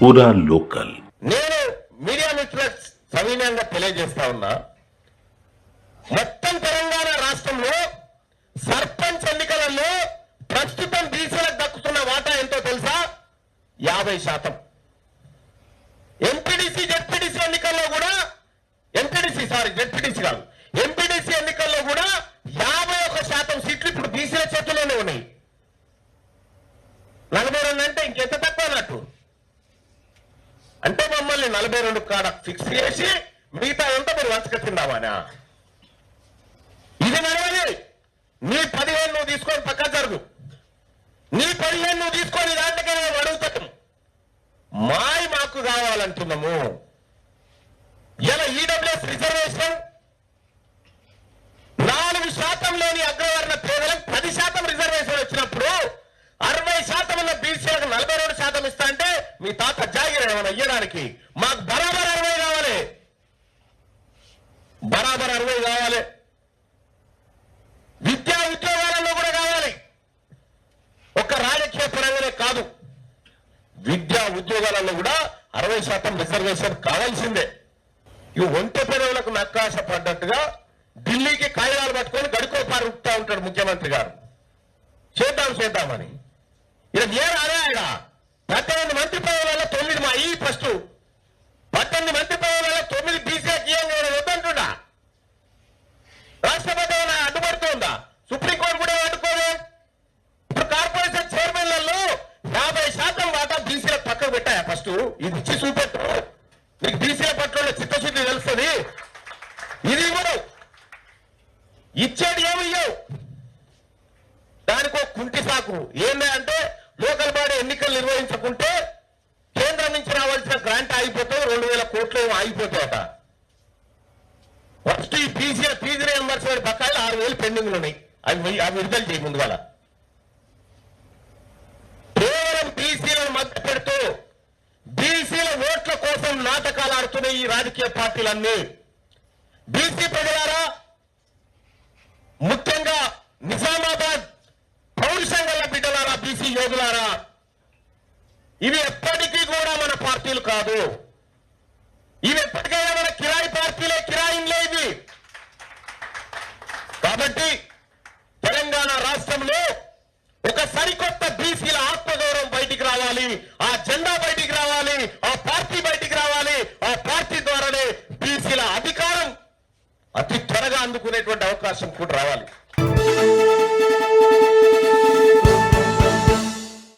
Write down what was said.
పూరా లోకల్. నేను మీడియా మిత్రులకు సవినయంగా తెలియజేస్తా ఉన్నా, మొత్తం తెలంగాణ రాష్ట్రంలో సర్పంచ్ ఎన్నికలలో ప్రస్తుతం బీసీలకు దక్కుతున్న వాటా ఎంతో తెలుసా? 50%. ఎంపీడీసీ జెడ్పీడీసీ ఎన్నికల్లో కూడా జెడ్పీడీసీ కాదు, ఎంపీడీసీ ఎన్నికల్లో కూడా 51% సీట్లు ఇప్పుడు బీసీల చేతుల్లోనే ఉన్నాయి. 42 అంటే ఇంకెంత తక్కువ అన్నట్టు. అంటే మమ్మల్ని 42 కాడ ఫిక్స్ చేసి మిగతా ఎంత మీరు వంచక తిందామనా? ఇది నడవది. నీ 15 నువ్వు తీసుకొని పక్క జరుగు, నీ 15 నువ్వు తీసుకొని దాంట్లోకే మేము అడుగుతాం. మాకు కావాలంటున్నాము. ఇలా ఈడబ్ల్యూఎస్ రిజర్వేషన్ 4% లేని అగ్రవర్ణ పేదలకు 10% రిజర్వేషన్ వచ్చినప్పుడు 60% ఉన్న బీసీలకు 42% ఇస్తా అంటే మీ తాత జాగిర ఏమైనా ఇయ్యడానికి? మాకు బరాబర్ 60 కావాలి, బరాబర్ 60 కావాలి. విద్యా ఉద్యోగాలలో కూడా కావాలి. ఒక రాజకీయ పరంగానే కాదు, విద్యా ఉద్యోగాలలో కూడా 60% రిజర్వేషన్ కావాల్సిందే. ఇవి ఒంటె పెదవులకు నక్కాశ పడ్డట్టుగా ఢిల్లీకి కాగితాలు పట్టుకొని గడుకో పారుతా ఉంటాడు ముఖ్యమంత్రి గారు. చేద్దామని ఇలా ఏ రాలే ఆయన 18 మంత్రి పదవులలో 9 మా ఈ ఫస్ట్ 18 మంత్రి పదవులలో 9 బీసీకి వద్దంటున్నా. రాష్ట్రపతి అడ్డుపడుతుందా? సుప్రీంకోర్టు కూడా అడ్డుకోలే. ఇప్పుడు కార్పొరేషన్ చైర్మన్లలో 50% వాటా బీసీల పక్కకు పెట్టాయా? ఫస్ట్ ఇది ఇచ్చి చూపెట్టు, నీకు బీసీల పట్ల చిత్తశుద్ధి తెలుస్తుంది. ఇది కూడా ఇచ్చేది ఏమి ఇయ్యవు, దానికి ఒక కుంటి సాకు ఏంటంటే లోకల్ బాడీ ఎన్నికలు నిర్వహించకుంటే కేంద్రం నుంచి రావాల్సిన గ్రాంట్ ఆగిపోతాయి, 2000 కోట్లు ఏమో ఆగిపోతాయట. ఫస్ట్ ఈ ఫీజు రియంబర్స్మెంట్ బకాయిలు 6000 పెండింగ్లు ఉన్నాయి, అవి విడుదల చేయి ముందుగా. కేవలం బీసీలను మధ్య పెడుతూ బీసీల ఓట్ల కోసం నాటకాలు ఆడుతున్నాయి ఈ రాజకీయ పార్టీలన్నీ. బీసీ ప్రజలారా, ముఖ్యంగా నిజామాబాద్ పౌరుషంగల బిడ్డలారా, బీసీ యోగులారా, ఇవి ఎప్పటికీ కూడా మన పార్టీలు కాదు. ఇవి ఎప్పటికైనా మన కిరాయి పార్టీలే, కిరాయిలే ఇవి. కాబట్టి తెలంగాణ రాష్ట్రంలో ఒక సరికొత్త బీసీల ఆత్మగౌరవం బయటికి రావాలి, ఆ జెండా బయటికి రావాలి, ఆ పార్టీ బయటికి రావాలి. ఆ పార్టీ ద్వారానే బీసీల అధికారం అతి త్వరగా అందుకునేటువంటి అవకాశం కూడా రావాలి.